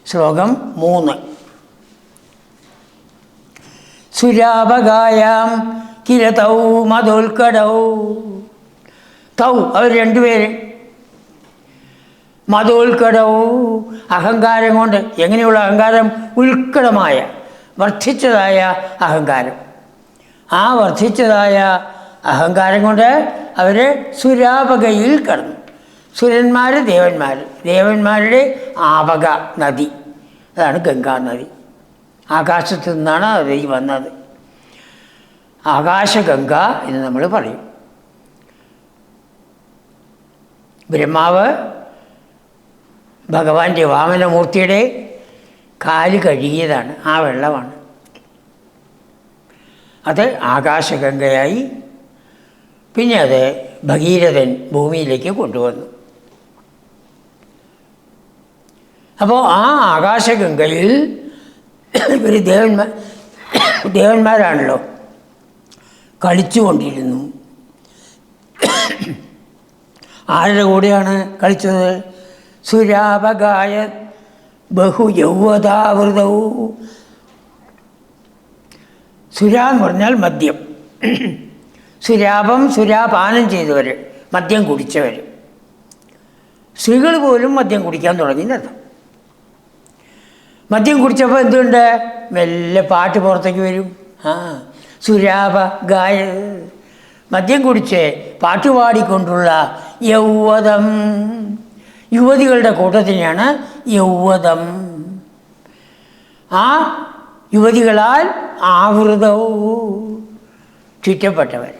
ശ്ലോകം 3. സുരാപകായാം കില തൗ മധുൽക്കടൗ. തൗ അവർ രണ്ടുപേര്. മധുൽക്കടൗ അഹങ്കാരം കൊണ്ട്. എങ്ങനെയുള്ള അഹങ്കാരം? ഉത്കടമായ വർദ്ധിച്ചതായ അഹങ്കാരം. ആ വർദ്ധിച്ചതായ അഹങ്കാരം കൊണ്ട് അവർ സുരാപകയിൽ കടന്നു. സുരന്മാർ, ദേവന്മാരുടെ ആപക നദി, അതാണ് ഗംഗാനദി. ആകാശത്തു നിന്നാണ് അത് വന്നത്. ആകാശഗംഗ എന്ന് നമ്മൾ പറയും. ബ്രഹ്മാവ് ഭഗവാന്റെ വാമനമൂർത്തിയുടെ കാല് കഴുകിയതാണ്, ആ വെള്ളമാണ്. അത് ആകാശഗംഗയായി. പിന്നെ അത് ഭഗീരഥൻ ഭൂമിയിലേക്ക് കൊണ്ടുവന്നു. അപ്പോൾ ആ ആകാശഗംഗയിൽ ഇവർ ദേവന്മാരാണല്ലോ, കളിച്ചുകൊണ്ടിരുന്നു. ആരുടെ കൂടെയാണ് കളിച്ചത്? സുരാപകായ ബഹുയൗവതാവൃതവും. സുര എന്ന് പറഞ്ഞാൽ മദ്യം. സുരാപം, സുരാപാനം ചെയ്തവർ, മദ്യം കുടിച്ചവർ. സ്ത്രീകൾ പോലും മദ്യം കുടിക്കാൻ തുടങ്ങിയെന്നർത്ഥം. മദ്യം കുടിച്ചപ്പോൾ എന്തുണ്ട്? മെല്ലെ പാട്ട് പുറത്തേക്ക് വരും. സുരാപ ഗായ, മദ്യം കുടിച്ച് പാട്ടുപാടിക്കൊണ്ടുള്ള യൗവതം. യുവതികളുടെ കൂട്ടത്തിനെയാണ് യൗവതം. ആ യുവതികളാൽ ആവൃതവും, ചുറ്റപ്പെട്ടവർ.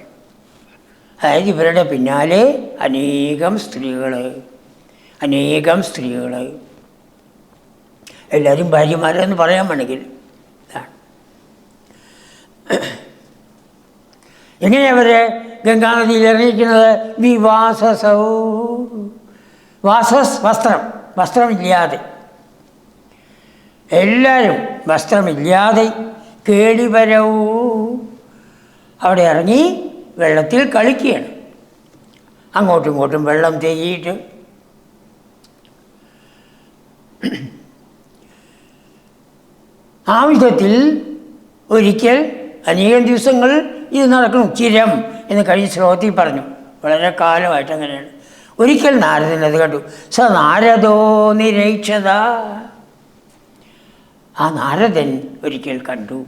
അതായത് ഇവരുടെ പിന്നാലെ അനേകം സ്ത്രീകൾ. എല്ലാവരും ഭാര്യമാരെന്ന് പറയാൻ വേണമെങ്കിൽ എങ്ങനെയാണ് അവർ ഗംഗാനദിയിൽ ഇറങ്ങിയിരിക്കുന്നത്? വിവാസസൗ, വാസസ് വസ്ത്രമില്ലാതെ, എല്ലാവരും വസ്ത്രമില്ലാതെ. കേളിവരവും, അവിടെ ഇറങ്ങി വെള്ളത്തിൽ കളിക്കുകയാണ്. അങ്ങോട്ടും ഇങ്ങോട്ടും വെള്ളം തേകിയിട്ട്. ആ വിധത്തിൽ ഒരിക്കൽ അനേകം ദിവസങ്ങൾ ഇത് നടക്കണം. ചിരം എന്ന് കഴിഞ്ഞ ശ്ലോകത്തിൽ പറഞ്ഞു. വളരെ കാലമായിട്ട് അങ്ങനെയാണ്. ഒരിക്കൽ നാരദൻ അത് കണ്ടു. സ നാരദോ നിരീക്ഷത. ആ നാരദൻ ഒരിക്കൽ കണ്ടു.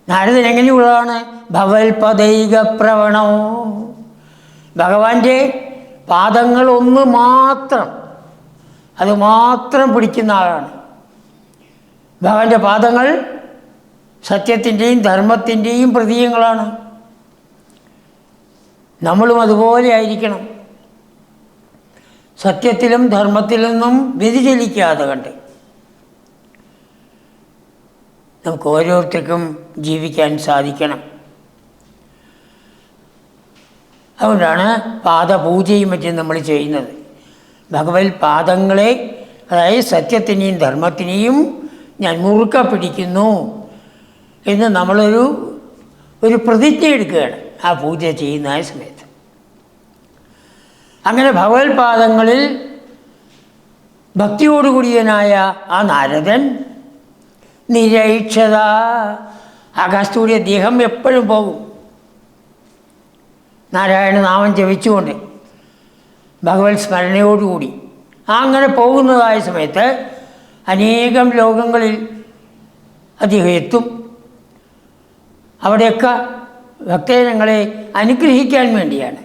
നാരദൻ എങ്ങനെയുള്ളതാണ്? ഭവൽപദൈക പ്രവണോ, ഭഗവാന്റെ പാദങ്ങൾ ഒന്ന് മാത്രം, അത് മാത്രം പിടിക്കുന്ന ആളാണ്. ഭഗവാന്റെ പാദങ്ങൾ സത്യത്തിൻ്റെയും ധർമ്മത്തിൻ്റെയും പ്രതീകങ്ങളാണ്. നമ്മളും അതുപോലെ ആയിരിക്കണം. സത്യത്തിലും ധർമ്മത്തിലൊന്നും വ്യതിചലിക്കാതെ കണ്ട് നമുക്ക് ഓരോരുത്തർക്കും ജീവിക്കാൻ സാധിക്കണം. അതുകൊണ്ടാണ് പാദപൂജയും മറ്റും നമ്മൾ ചെയ്യുന്നത്. ഭഗവത് പാദങ്ങളെ, അതായത് സത്യത്തിനെയും ധർമ്മത്തിനെയും ഞാൻ മുറുക്ക പിടിക്കുന്നു എന്ന് നമ്മളൊരു പ്രതിജ്ഞ എടുക്കുകയാണ് ആ പൂജ ചെയ്യുന്ന സമയത്ത്. അങ്ങനെ ഭഗവത് പാദങ്ങളിൽ ഭക്തിയോടുകൂടിയനായ ആ നാരദൻ നിരീക്ഷത, ആകാശത്തൂടിയ ദേഹം എപ്പോഴും പോകും നാരായണ നാമം ജപിച്ചുകൊണ്ട്, ഭഗവത് സ്മരണയോടുകൂടി. അങ്ങനെ പോകുന്നതായ സമയത്ത് അനേകം ലോകങ്ങളിൽ അദ്ദേഹം എത്തും. അവിടെയൊക്കെ ഭക്തജനങ്ങളെ അനുഗ്രഹിക്കാൻ വേണ്ടിയാണ്,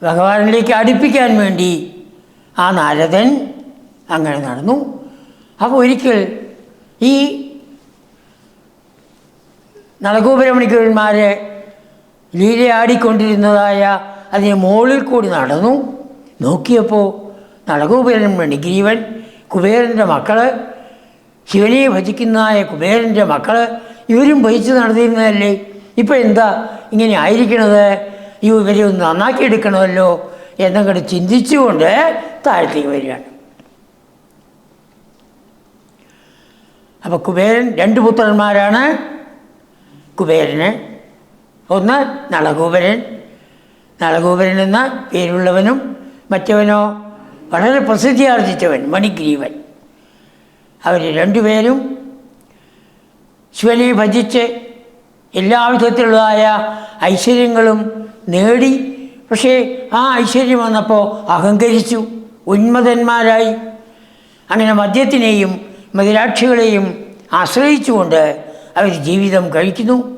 ഭഗവാനിലേക്ക് അടുപ്പിക്കാൻ വേണ്ടി ആ നാരദൻ അങ്ങനെ നടന്നു. അപ്പോൾ ഒരിക്കൽ ഈ നളഗോപുരമണിക്കന്മാരെ ലീലയാടിക്കൊണ്ടിരുന്നതായ അതിന് മുകളിൽ കൂടി നടന്നു. നോക്കിയപ്പോൾ നളഗോപുരം മണിഗ്രീവൻ, കുബേരൻ്റെ മക്കൾ, ശിവനെ ഭജിക്കുന്നതായ കുബേരൻ്റെ മക്കൾ, ഇവരും ഭജിച്ച് നടന്നിരുന്നതല്ലേ, ഇപ്പം എന്താ ഇങ്ങനെ ആയിരിക്കണത്? ഇവരെ ഒന്ന് നന്നാക്കിയെടുക്കണമല്ലോ എന്നങ്ങോട്ട് ചിന്തിച്ചുകൊണ്ട് താഴത്തേക്ക് വരികയാണ്. അപ്പോൾ കുബേരൻ, 2 പുത്രന്മാരാണ് കുബേരന്. ഒന്ന് നളഗോപുരൻ എന്ന പേരുള്ളവനും, മറ്റവനോ വളരെ പ്രസിദ്ധിയാർജിച്ചവൻ മണിഗ്രീവൻ. അവർ രണ്ടുപേരും ശിവനെ ഭജിച്ച് എല്ലാവിധത്തിലുള്ളതായ ഐശ്വര്യങ്ങളും നേടി. പക്ഷേ ആ ഐശ്വര്യം വന്നപ്പോൾ അഹങ്കരിച്ചു, ഉന്മതന്മാരായി. അങ്ങനെ മദ്യത്തിനെയും മദിരാക്ഷികളെയും ആശ്രയിച്ചുകൊണ്ട് അവർ ജീവിതം കഴിക്കുന്നു.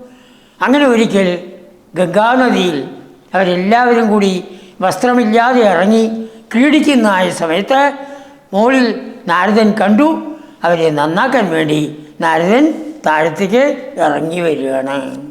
അങ്ങനെ ഒരിക്കൽ ഗംഗാനദിയിൽ അവരെല്ലാവരും കൂടി വസ്ത്രമില്ലാതെ ഇറങ്ങി ക്രീഡിക്കുന്നതായ സമയത്ത് മുകളിൽ നാരദൻ കണ്ടു. അവരെ നന്നാക്കാൻ വേണ്ടി നാരദൻ താഴത്തേക്ക് ഇറങ്ങി വരികയാണ്.